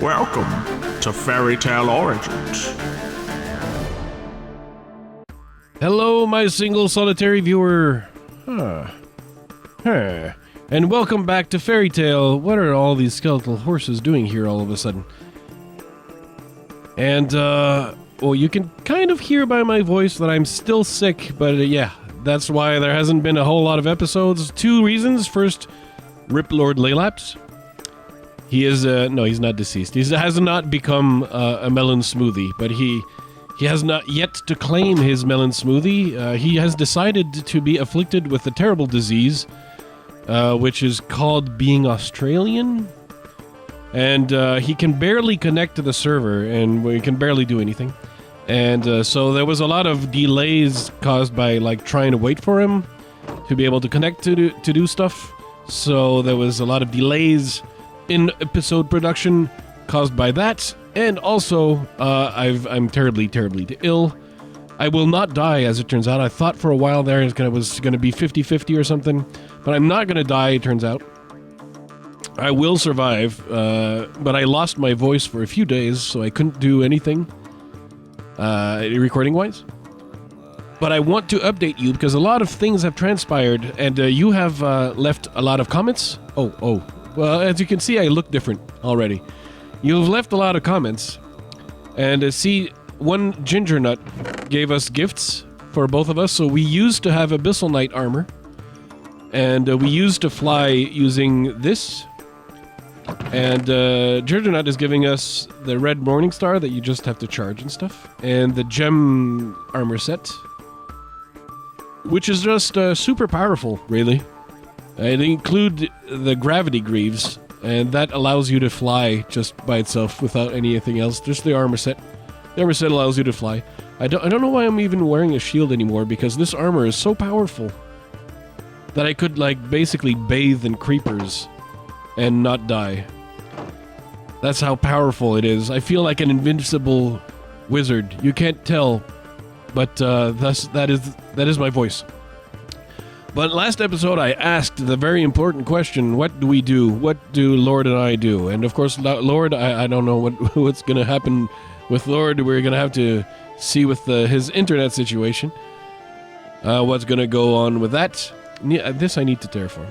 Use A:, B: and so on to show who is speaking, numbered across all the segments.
A: Welcome to Fairy Tale Origins.
B: Hello, my single solitary viewer. And welcome back to Fairy Tale. What are all these skeletal horses doing here all of a sudden? And, well, you can kind of hear by my voice that I'm still sick, but yeah, that's why there hasn't been a whole lot of episodes. Two reasons. First, rip Lord Laelaps. He is, no, he's not deceased. He has not become a melon smoothie, but he has not yet to claim his melon smoothie. He has decided to be afflicted with a terrible disease, which is called being Australian. And he can barely connect to the server, and we can barely do anything. And so there was a lot of delays caused by, like, trying to wait for him to be able to connect to do stuff. So there was a lot of delays in episode production caused by that. And also, I'm terribly, terribly ill. I will not die, as it turns out. I thought for a while there it was going to be 50-50 or something. But I'm not going to die, it turns out. I will survive, but I lost my voice for a few days, so I couldn't do anything, recording-wise. But I want to update you, because a lot of things have transpired, and you have left a lot of comments. Oh. Well, as you can see, I look different already. You've left a lot of comments, and see, one Ginger Nut gave us gifts for both of us, so we used to have Abyssal Knight armor, and we used to fly using this. And Ginger Nut is giving us the Red Morning Star that you just have to charge and stuff, and the Gem armor set, which is just super powerful, really. It includes the Gravity Greaves, and that allows you to fly just by itself without anything else. Just the armor set. The armor set allows you to fly. I don't know why I'm even wearing a shield anymore, because this armor is so powerful that I could, like, basically bathe in creepers and not die. That's how powerful it is. I feel like an invincible wizard. You can't tell, but that is my voice. But last episode I asked the very important question, what do we do? What do Lord and I do? And of course, Lord, I don't know what's going to happen with Lord. We're going to have to see with his internet situation. What's going to go on with that. This I need to terraform.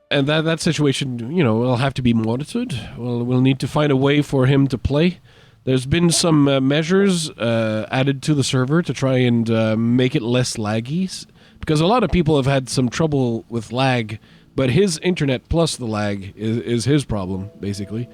B: And that situation, you know, will have to be monitored. We'll need to find a way for him to play. There's been some measures added to the server to try and make it less laggy, because a lot of people have had some trouble with lag, but his internet plus the lag is his problem, basically.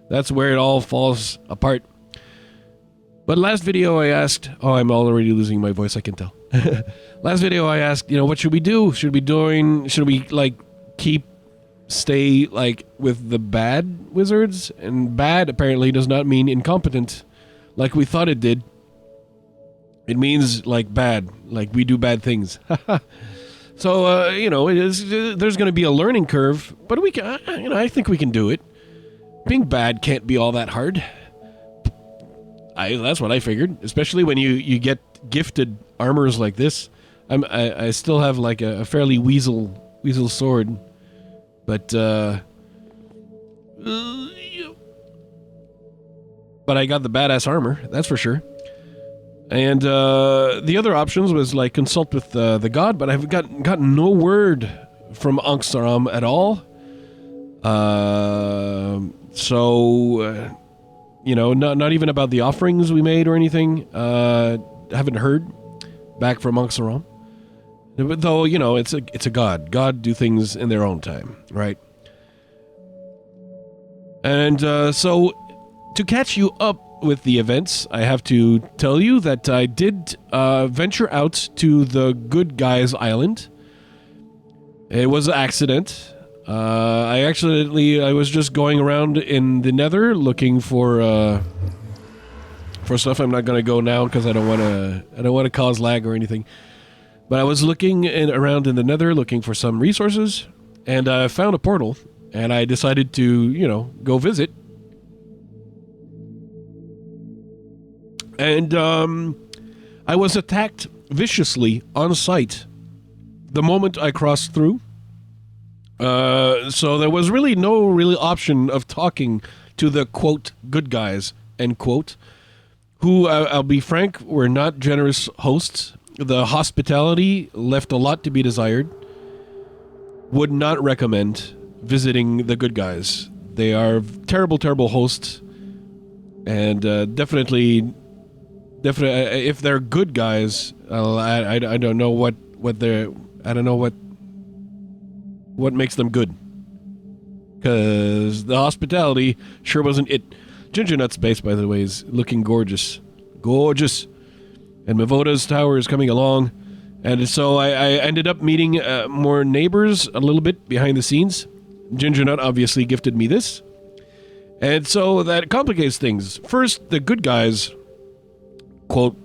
B: That's where it all falls apart. But last video I asked... Oh, I'm already losing my voice, I can tell. Last video I asked, you know, what should we do? Should we, like, stay, like, with the bad wizards? And bad, apparently, does not mean incompetent, like we thought it did. It means, like, bad. Like, we do bad things. So, you know, there's going to be a learning curve, but we can, you know, I think we can do it. Being bad can't be all that hard. That's what I figured, especially when you get gifted armors like this. I still have, like, a fairly weasel sword, but I got the badass armor, that's for sure. And the other options was, like, consult with the god, but I've gotten no word from Ankh-Saram at all. So you know, not even about the offerings we made or anything. Haven't heard back from Ankh-Saram. Though, you know, it's a god. God do things in their own time, right? And so, to catch you up with the events, I have to tell you that I did venture out to the Good Guys Island. It was an accident. I was just going around in the Nether looking for stuff. I'm not gonna go now because I don't want to cause lag or anything. But I was looking around in the Nether looking for some resources, and I found a portal, and I decided to, you know, go visit. And I was attacked viciously on sight the moment I crossed through. So there was really no really option of talking to the, quote, good guys, end quote, who, I'll be frank, were not generous hosts. The hospitality left a lot to be desired. Would not recommend visiting the good guys. They are terrible, terrible hosts. And definitely, if they're good guys, I don't know what they're, I don't know what makes them good. Because the hospitality sure wasn't it. Ginger Nut's base, by the way, is looking gorgeous. Gorgeous. And Mavoda's tower is coming along. And so I ended up meeting more neighbors a little bit behind the scenes. Ginger Nut obviously gifted me this. And so that complicates things. First, the good guys, quote,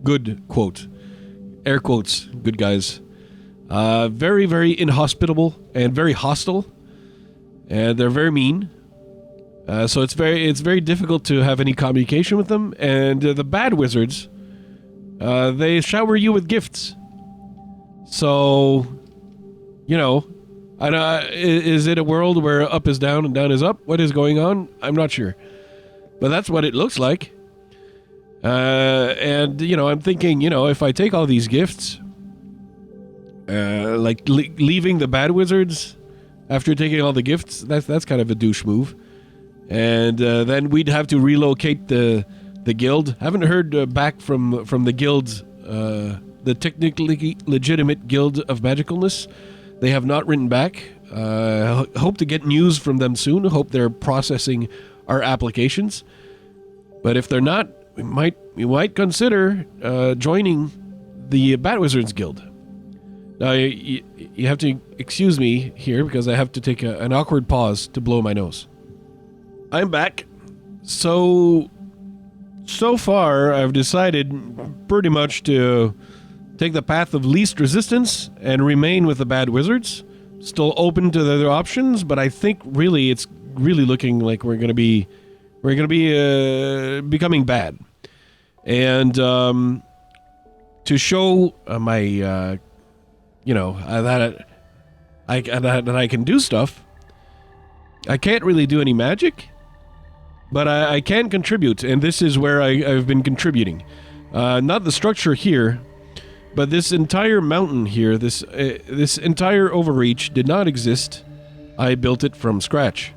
B: good quote, air quotes, good guys, very, very inhospitable and very hostile. And they're very mean. So it's very difficult to have any communication with them. And the bad wizards, they shower you with gifts. So, you know, is it a world where up is down and down is up? What is going on? I'm not sure. But that's what it looks like. And, you know, I'm thinking, you know, if I take all these gifts, like leaving the bad wizards after taking all the gifts, that's kind of a douche move. And then we'd have to relocate the guild. Haven't heard back from the guild, the technically legitimate Guild of Magicalness. They have not written back. Hope to get news from them soon. Hope they're processing our applications. But if they're not, we might consider joining the Batwizards Guild. Now, you have to excuse me here because I have to take an awkward pause to blow my nose. I'm back. So far, I've decided pretty much to take the path of least resistance and remain with the bad wizards. Still open to the other options, but I think really it's really looking like we're going to be becoming bad. And to show my you know, that I can do stuff, I can't really do any magic, but I can contribute, and this is where I've been contributing. Not the structure here, but this entire mountain here, this entire overreach did not exist. I built it from scratch.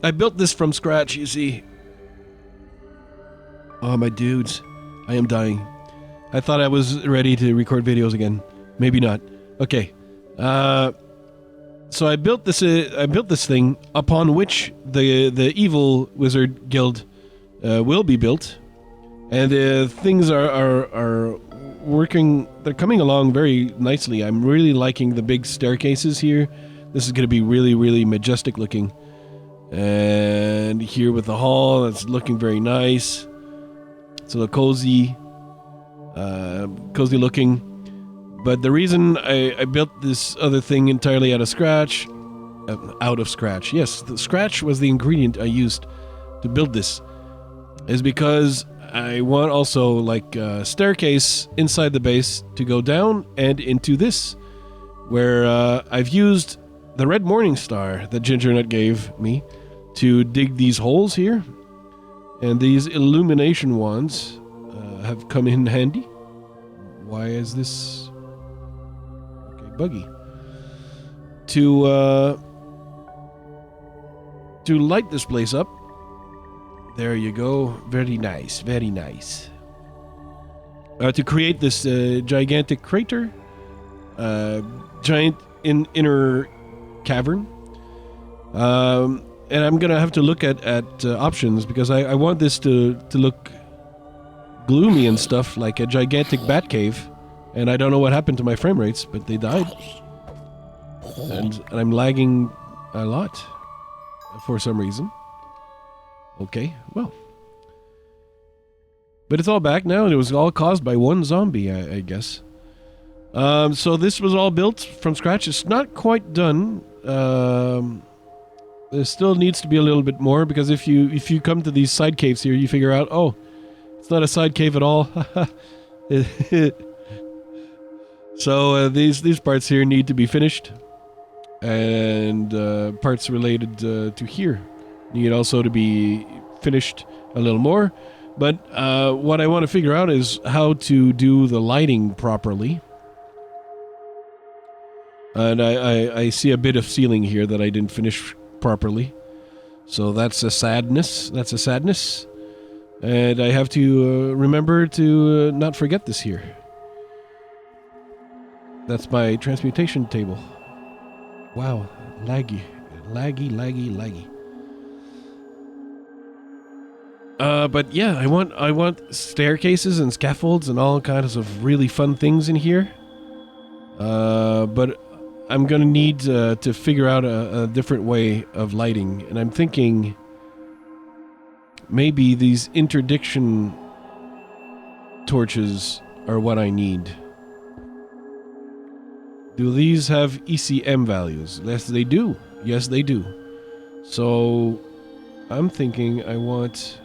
B: I built this from scratch, you see. Oh, my dudes. I am dying. I thought I was ready to record videos again. Maybe not. Okay. So I built this thing upon which the evil wizard guild will be built, and things are working. They're coming along very nicely. I'm really liking the big staircases here. This is going to be really, really majestic looking. And here with the hall, that's looking very nice. It's a little cozy looking. But the reason I built this other thing entirely out of scratch, yes, the scratch was the ingredient I used to build this, is because I want also like a staircase inside the base to go down and into this, where I've used the red morning star that Gingernut gave me to dig these holes here, and these illumination wands have come in handy. Why is this buggy? To light this place up. There you go. Very nice. Very nice. To create this gigantic crater, giant inner cavern. And I'm gonna have to look at options because I want this to look gloomy and stuff, like a gigantic bat cave. And I don't know what happened to my frame rates, but they died. And I'm lagging a lot for some reason. Okay, well. But it's all back now, and it was all caused by one zombie, I guess. So this was all built from scratch. It's not quite done. There still needs to be a little bit more, because if you come to these side caves here, you figure out, oh, it's not a side cave at all. So these parts here need to be finished. and parts related to here need also to be finished a little more. But what I want to figure out is how to do the lighting properly. And I see a bit of ceiling here that I didn't finish properly. So that's a sadness. That's a sadness. And I have to remember to not forget this here. That's my transmutation table. Wow. Laggy. But yeah, I want staircases and scaffolds and all kinds of really fun things in here. But I'm gonna need to figure out a different way of lighting, and I'm thinking maybe these interdiction torches are what I need. Do these have ECM values? Yes, they do. Yes, they do. So I'm thinking I want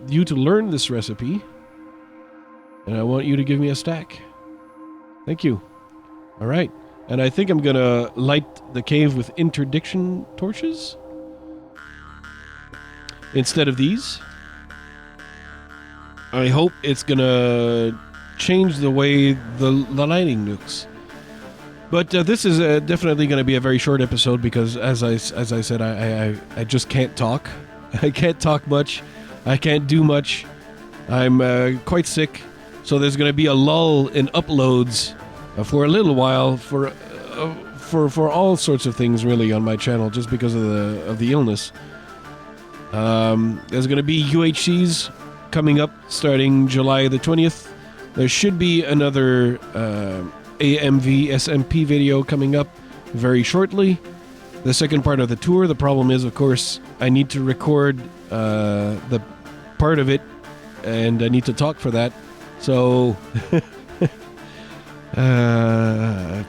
B: you to learn this recipe, and I want you to give me a stack. Thank you. All right. And I think I'm going to light the cave with interdiction torches instead of these. I hope it's going to change the way the lighting looks. But this is definitely going to be a very short episode because, as I said, I just can't talk. I can't talk much. I can't do much. I'm quite sick. So there's going to be a lull in uploads for a little while for all sorts of things really on my channel just because of the illness. There's going to be UHCs coming up starting July the 20th. There should be another AMV SMP video coming up very shortly. The second part of the tour. The problem is, of course, I need to record the part of it, and I need to talk for that. So,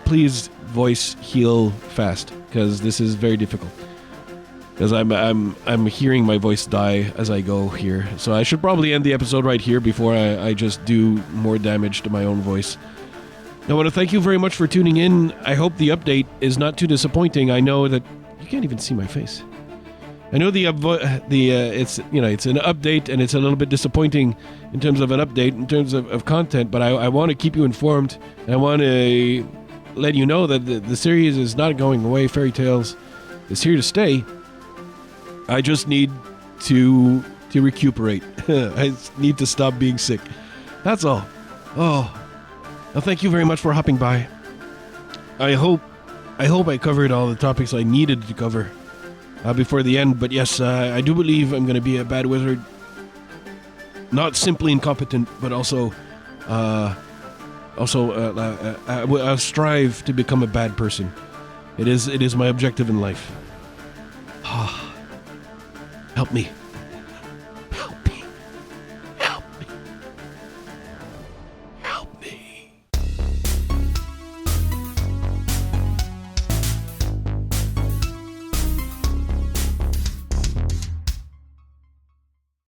B: please voice heal fast, because this is very difficult. Because I'm hearing my voice die as I go here. So I should probably end the episode right here before I just do more damage to my own voice. I want to thank you very much for tuning in. I hope the update is not too disappointing. I know that you can't even see my face. I know it's an update and it's a little bit disappointing in terms of an update, in terms of content, but I want to keep you informed, and I want to let you know that the series is not going away. Fairy Tales is here to stay. I just need to recuperate. I need to stop being sick. That's all. Oh, well, thank you very much for hopping by. I hope I covered all the topics I needed to cover before the end, but yes, I do believe I'm going to be a bad wizard. Not simply incompetent, but also I'll strive to become a bad person. It is my objective in life. Help me.